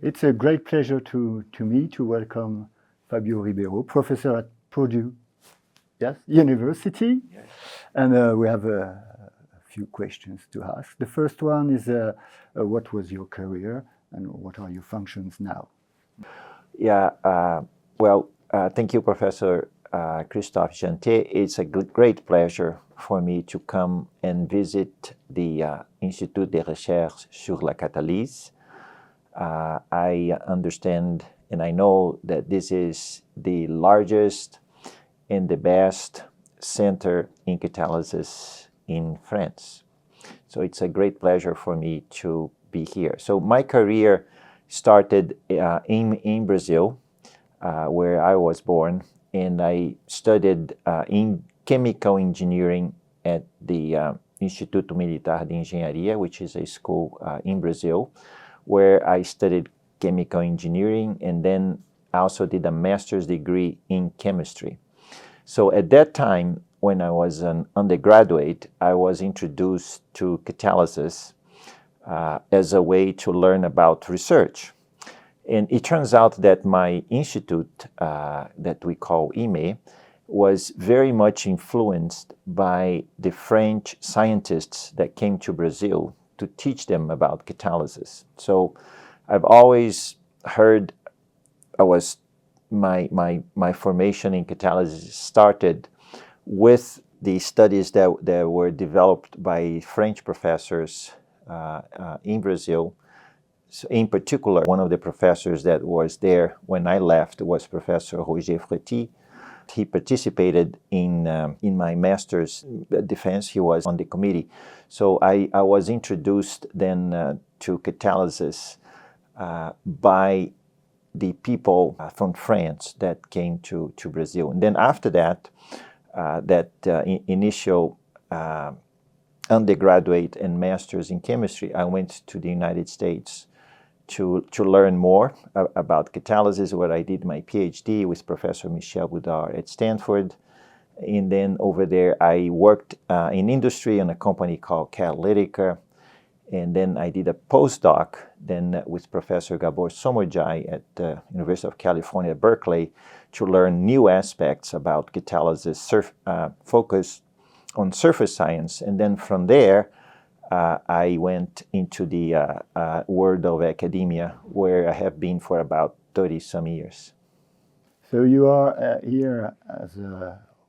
It's a great pleasure to me to welcome Fabio Ribeiro, professor at Purdue University. Yes. And we have a few questions to ask. The first one is, what was your career and what are your functions now? Yeah, thank you, Professor Christophe Janté. It's a great pleasure for me to come and visit the Institut de Recherche sur la Catalyse. I understand and I know that this is the largest and the best center in catalysis in France. So it's a great pleasure for me to be here. So my career started in Brazil, where I was born, and I studied in chemical engineering at the Instituto Militar de Engenharia, which is a school in Brazil, where I studied chemical engineering and then also did a master's degree in chemistry. So at that time, when I was an undergraduate, I was introduced to catalysis as a way to learn about research. And it turns out that my institute, that we call IME, was very much influenced by the French scientists that came to Brazil to teach them about catalysis. So I've always heard, my formation in catalysis started with the studies that were developed by French professors in Brazil. So in particular, one of the professors that was there when I left was Professor Roger Fretti. He participated in my master's defense. He was on the committee. So I was introduced then to catalysis by the people from France that came to Brazil. And then after that, initial undergraduate and master's in chemistry, I went to the United States to learn more about catalysis, where I did my PhD with Professor Michel Boudard at Stanford. And then over there, I worked in industry in a company called Catalytica. And then I did a postdoc then with Professor Gabor Somodjai at the University of California, Berkeley, to learn new aspects about catalysis, focus on surface science. And then from there, I went into the world of academia, where I have been for about 30-some years. So you are here as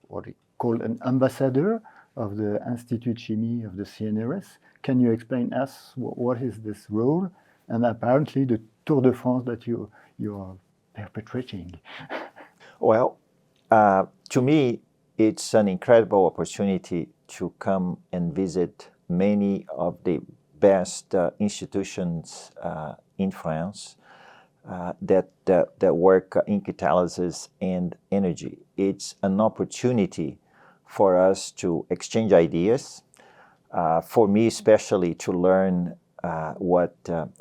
what we call an ambassador of the Institut Chimiques of the CNRS. Can you explain us what is this role and apparently the Tour de France that you are perpetrating? Well, to me, it's an incredible opportunity to come and visit many of the best institutions in France that work in catalysis and energy. It's an opportunity for us to exchange ideas, for me especially to learn what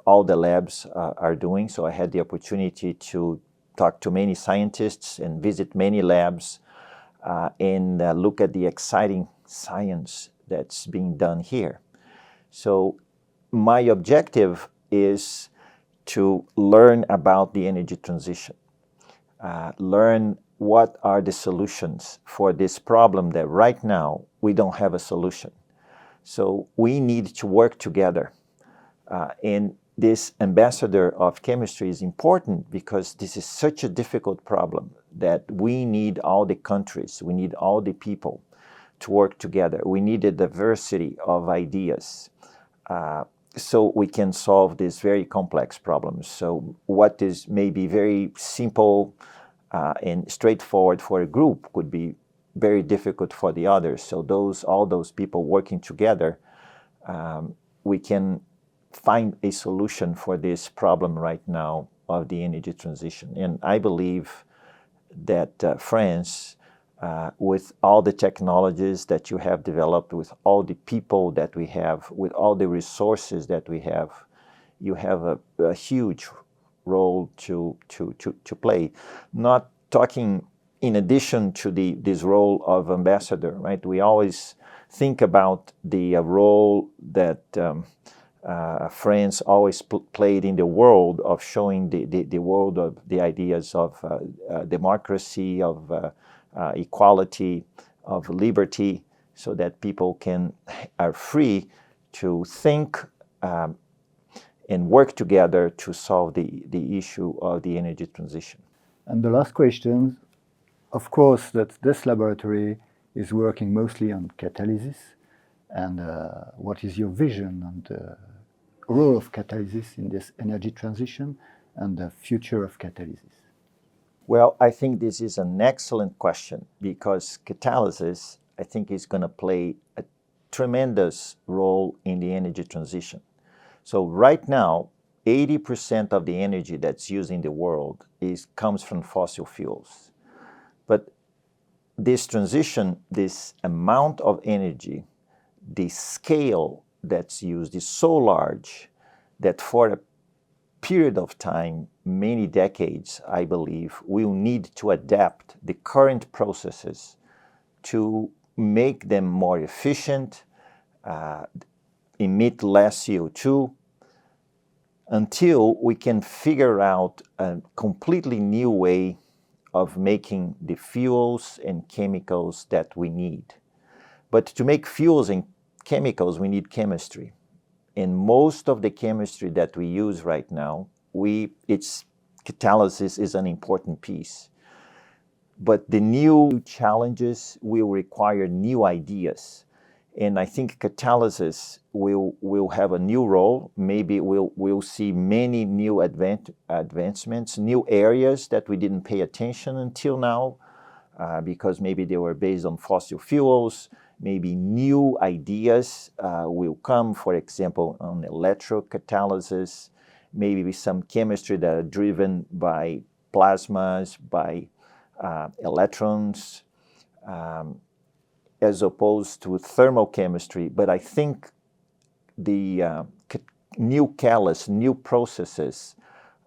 all the labs are doing. So I had the opportunity to talk to many scientists and visit many labs and look at the exciting science that's being done here. So my objective is to learn about the energy transition, learn what are the solutions for this problem that right now we don't have a solution. So we need to work together. And this ambassador of chemistry is important because this is such a difficult problem that we need all the countries, we need all the people to work together. We need a diversity of ideas so we can solve these very complex problems. So what is maybe very simple and straightforward for a group could be very difficult for the others. So all those people working together, we can find a solution for this problem right now of the energy transition. And I believe that France, with all the technologies that you have developed, with all the people that we have, with all the resources that we have, you have a huge role to play. Not talking in addition to this role of ambassador, right? We always think about the role that France always played in the world of showing the world of the ideas of democracy, of equality, of liberty, so that people are free to think and work together to solve the issue of the energy transition. And the last question, of course, that this laboratory is working mostly on catalysis. And what is your vision on the role of catalysis in this energy transition and the future of catalysis? Well, I think this is an excellent question, because catalysis, I think, is going to play a tremendous role in the energy transition. So right now, 80% of the energy that's used in the world comes from fossil fuels. But this transition, this amount of energy, the scale that's used is so large that for a period of time, many decades, I believe, we'll need to adapt the current processes to make them more efficient, emit less CO2, until we can figure out a completely new way of making the fuels and chemicals that we need. But to make fuels and chemicals, we need chemistry. And most of the chemistry that we use right now, catalysis is an important piece. But the new challenges will require new ideas. And I think catalysis will have a new role. Maybe we'll see many new advancements, new areas that we didn't pay attention until now, because maybe they were based on fossil fuels. Maybe new ideas will come, for example, on electrocatalysis, maybe with some chemistry that are driven by plasmas, by electrons, as opposed to thermal chemistry. But I think the new catalysts, new processes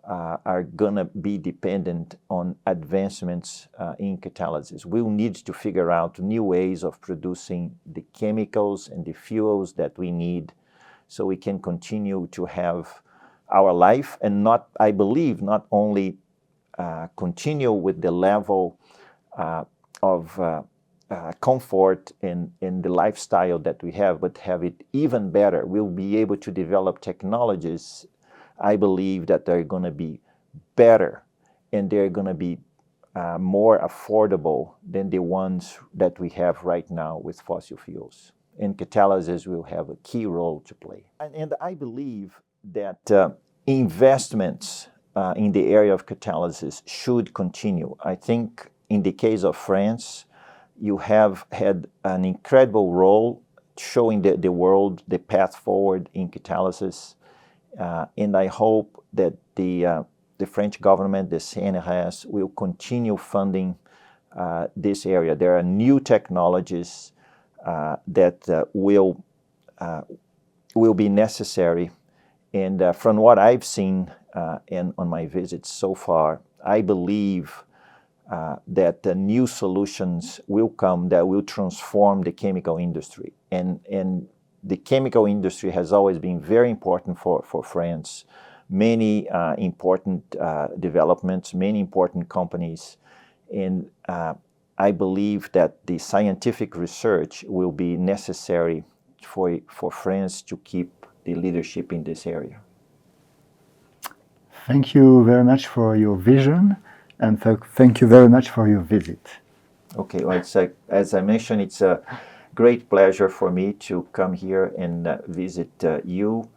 are going to be dependent on advancements in catalysis. We'll need to figure out new ways of producing the chemicals and the fuels that we need, so we can continue to have our life, and I believe, not only continue with the level of comfort in the lifestyle that we have, but have it even better. We'll be able to develop technologies, I believe, that they're going to be better, and they're going to be more affordable than the ones that we have right now with fossil fuels. And catalysis will have a key role to play. And I believe that investments in the area of catalysis should continue. I think in the case of France, you have had an incredible role showing the world the path forward in catalysis. And I hope that the French government, the CNRS, will continue funding this area. There are new technologies that will be necessary. And from what I've seen and on my visits so far, I believe that new solutions will come that will transform the chemical industry. And the chemical industry has always been very important for France. Many important developments, many important companies. And I believe that the scientific research will be necessary for France to keep the leadership in this area. Thank you very much for your vision, and thank you very much for your visit. Okay, well, as I mentioned, it's a great pleasure for me to come here and visit you,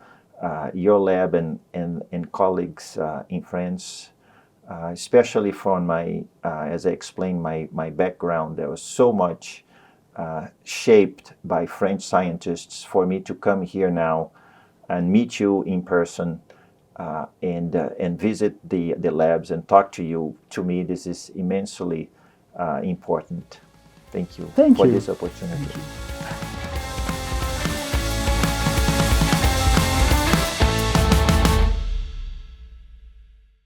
your lab, and colleagues in France, especially from as I explained, my background. There was so much shaped by French scientists. For me to come here now and meet you in person and visit the labs and talk to you, to me, this is immensely important. Thank you for this opportunity. Thank you.